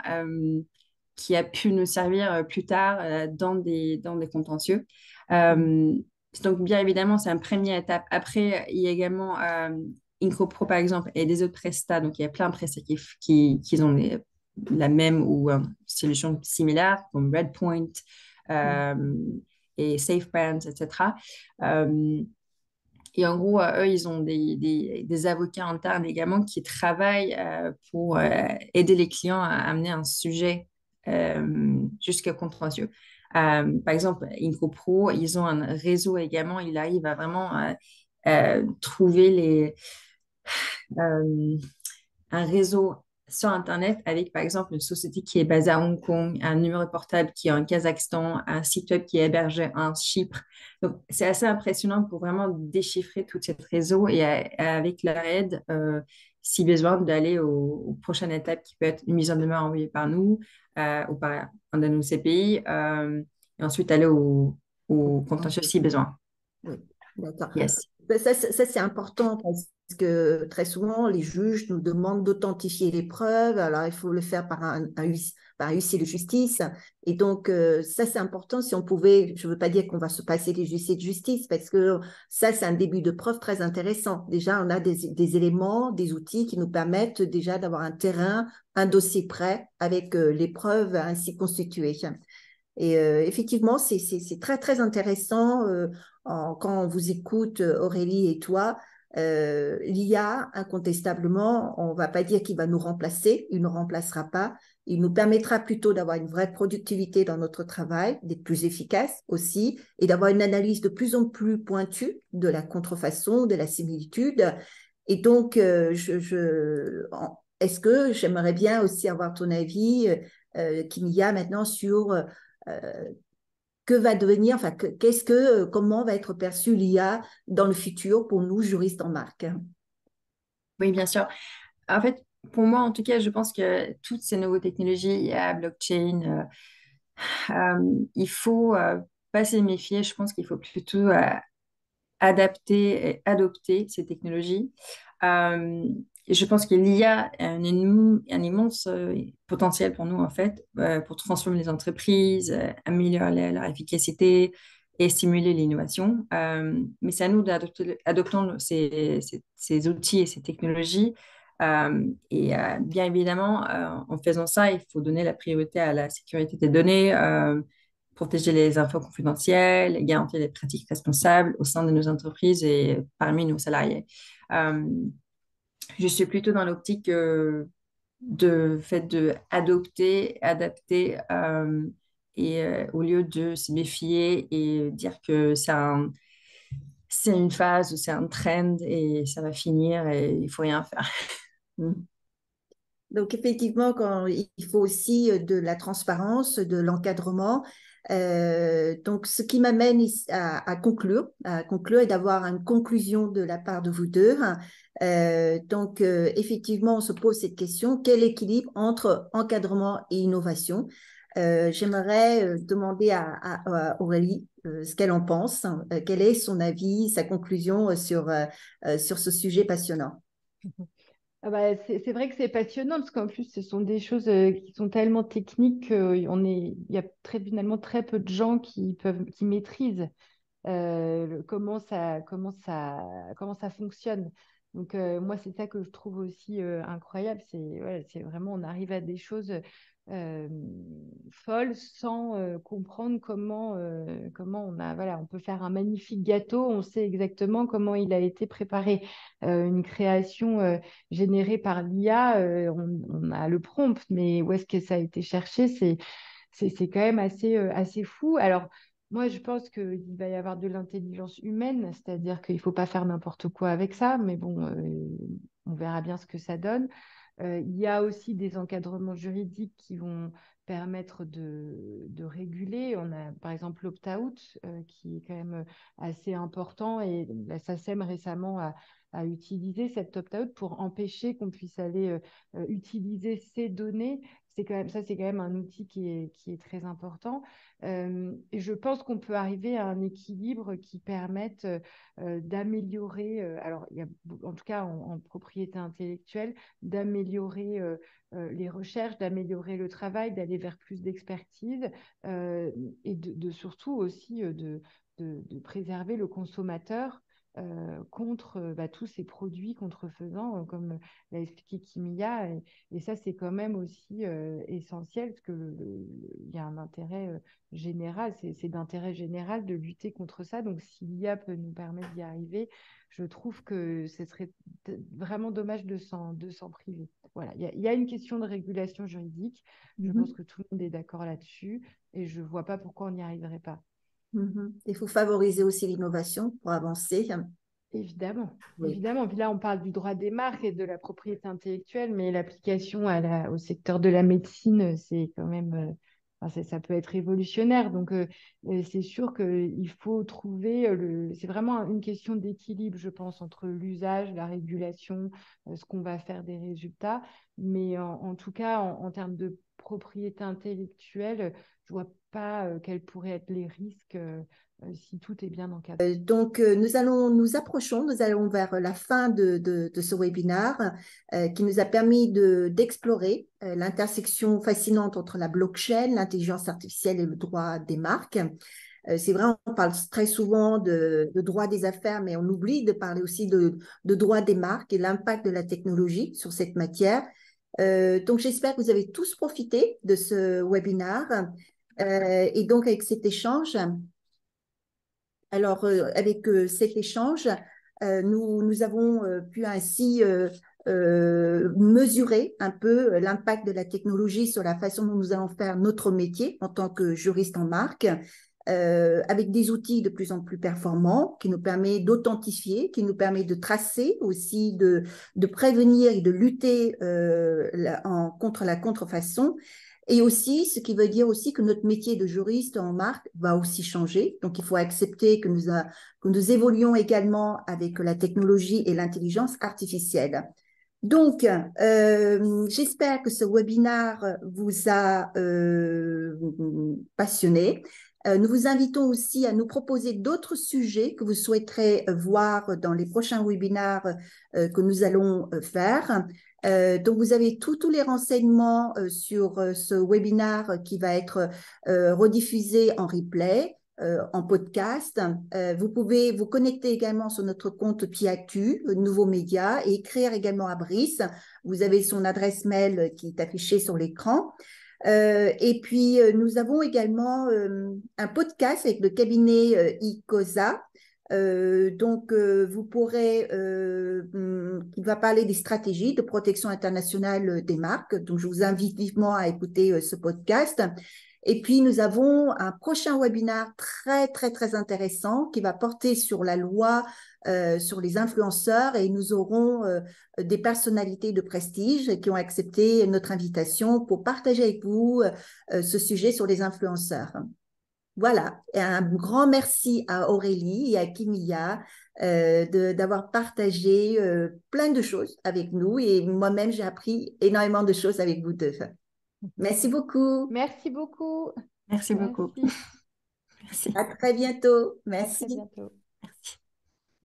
qui a pu nous servir plus tard dans des contentieux. Donc, bien évidemment, c'est une première étape. Après, il y a également IncoPro, par exemple, et des autres prestats. Donc, il y a plein de prestats qui ont la même ou solution similaire, comme Redpoint et SafeBands, etc. Et en gros, eux, ils ont des avocats internes également qui travaillent pour aider les clients à amener un sujet jusqu'au contentieux. Par exemple, IncoPro, ils ont un réseau également. Ils arrivent à vraiment trouver un réseau sur Internet avec, par exemple, une société qui est basée à Hong Kong, un numéro portable qui est en Kazakhstan, un site web qui est hébergé en Chypre. Donc, c'est assez impressionnant pour vraiment déchiffrer tout ce réseau et avec leur aide, si besoin, d'aller aux prochaines étapes qui peut être une mise en demeure envoyée par nous ou par un de nos CPI et ensuite aller au contentieux si besoin. Oui, d'accord. Yes. Ça, c'est important parce que très souvent, les juges nous demandent d'authentifier les preuves. Alors, il faut le faire par un huissier de justice. Et donc, ça, c'est important. Si on pouvait, je ne veux pas dire qu'on va se passer des huissiers de justice parce que ça, c'est un début de preuve très intéressant. Déjà, on a des éléments, des outils qui nous permettent déjà d'avoir un terrain, un dossier prêt avec les preuves ainsi constituées. Et effectivement, c'est très, très intéressant quand on vous écoute, Aurélie et toi. L'IA, incontestablement, on ne va pas dire qu'il va nous remplacer, il ne nous remplacera pas. Il nous permettra plutôt d'avoir une vraie productivité dans notre travail, d'être plus efficace aussi, et d'avoir une analyse de plus en plus pointue de la contrefaçon, de la similitude. Et donc, est-ce que j'aimerais bien aussi avoir ton avis, Kimiya, maintenant sur que va devenir, enfin, comment va être perçue l'IA dans le futur pour nous, juristes en marque? Oui, bien sûr. En fait, pour moi, en tout cas, je pense que toutes ces nouvelles technologies, IA, blockchain, il faut pas s'y méfier. Je pense qu'il faut plutôt adapter et adopter ces technologies. Et je pense qu'il y a un immense potentiel pour nous, en fait, pour transformer les entreprises, améliorer leur efficacité et stimuler l'innovation. Mais c'est à nous d'adopter ces outils et ces technologies. Bien évidemment, en faisant ça, il faut donner la priorité à la sécurité des données, protéger les infos confidentielles, garantir des pratiques responsables au sein de nos entreprises et parmi nos salariés. Je suis plutôt dans l'optique de fait de adopter, adapter, au lieu de se méfier et dire que c'est une phase, c'est un trend et ça va finir et il faut rien faire. Donc, effectivement, il faut aussi de la transparence, de l'encadrement. Donc, ce qui m'amène à conclure et d'avoir une conclusion de la part de vous deux. Donc, effectivement, on se pose cette question, quel équilibre entre encadrement et innovation? J'aimerais demander à Aurélie ce qu'elle en pense, quel est son avis, sa conclusion sur ce sujet passionnant. Ah bah, c'est vrai que c'est passionnant parce qu'en plus, ce sont des choses qui sont tellement techniques il y a finalement très peu de gens qui maîtrisent comment ça fonctionne. Donc, moi, c'est ça que je trouve aussi incroyable. C'est vraiment, on arrive à des choses euh, folles sans comprendre comment on peut faire un magnifique gâteau. On sait exactement comment il a été préparé. Une création générée par l'IA, on a le prompt, mais où est-ce que ça a été cherché? C'est quand même assez fou. Alors, moi, je pense qu'il va y avoir de l'intelligence humaine, c'est-à-dire qu'il ne faut pas faire n'importe quoi avec ça, mais bon, on verra bien ce que ça donne. Il y a aussi des encadrements juridiques qui vont permettre de réguler. On a par exemple l'opt-out qui est quand même assez important et la SACEM récemment a utilisé cet opt-out pour empêcher qu'on puisse aller utiliser ces données. C'est quand même un outil qui est très important. Et je pense qu'on peut arriver à un équilibre qui permette d'améliorer, alors il y a, en tout cas en propriété intellectuelle, d'améliorer les recherches, d'améliorer le travail, d'aller vers plus d'expertise et surtout aussi de préserver le consommateur contre tous ces produits contrefaisants, comme l'a expliqué Kimiya. Et ça, c'est quand même aussi essentiel parce qu'il y a un intérêt général, c'est d'intérêt général de lutter contre ça. Donc, si l'IA peut nous permettre d'y arriver, je trouve que ce serait vraiment dommage de s'en priver. Voilà, il y a une question de régulation juridique. Je pense que tout le monde est d'accord là-dessus et je ne vois pas pourquoi on n'y arriverait pas. Il faut favoriser aussi l'innovation pour avancer. Évidemment, Oui. évidemment. Puis là, on parle du droit des marques et de la propriété intellectuelle, mais l'application au secteur de la médecine, c'est quand même, ça peut être révolutionnaire. Donc, c'est sûr qu'il faut trouver c'est vraiment une question d'équilibre, je pense, entre l'usage, la régulation, ce qu'on va faire des résultats. Mais en tout cas, en termes de propriété intellectuelle, je vois pas quels pourraient être les risques. Si tout est bien encadré. Donc, nous allons vers la fin de ce webinaire qui nous a permis d'explorer l'intersection fascinante entre la blockchain, l'intelligence artificielle et le droit des marques. C'est vrai, on parle très souvent de droit des affaires, mais on oublie de parler aussi de droit des marques et l'impact de la technologie sur cette matière. Donc, j'espère que vous avez tous profité de ce webinaire. Et donc, avec cet échange, cet échange, nous avons pu ainsi mesurer un peu l'impact de la technologie sur la façon dont nous allons faire notre métier en tant que juriste en marque, avec des outils de plus en plus performants qui nous permettent d'authentifier, qui nous permettent de tracer aussi, de prévenir et de lutter contre la contrefaçon. Et aussi, ce qui veut dire aussi que notre métier de juriste en marque va aussi changer. Donc, il faut accepter que nous évoluons également avec la technologie et l'intelligence artificielle. Donc, j'espère que ce webinaire vous a passionné. Nous vous invitons aussi à nous proposer d'autres sujets que vous souhaiterez voir dans les prochains webinaires que nous allons faire. Donc, vous avez tous les renseignements sur ce webinaire qui va être rediffusé en replay, en podcast. Vous pouvez vous connecter également sur notre compte Piactu, Nouveaux Médias, et écrire également à Brice. Vous avez son adresse mail qui est affichée sur l'écran. Et puis, nous avons également un podcast avec le cabinet ICOSA. Vous pourrez, qui va parler des stratégies de protection internationale des marques. Donc, je vous invite vivement à écouter ce podcast. Et puis, nous avons un prochain webinaire très, très, très intéressant qui va porter sur la loi sur les influenceurs, et nous aurons des personnalités de prestige qui ont accepté notre invitation pour partager avec vous ce sujet sur les influenceurs. Voilà, et un grand merci à Aurélie et à Kimia d'avoir partagé plein de choses avec nous, et moi-même j'ai appris énormément de choses avec vous deux. Merci beaucoup. Merci beaucoup. Merci beaucoup. Merci. Merci. À très bientôt. À Merci. très bientôt.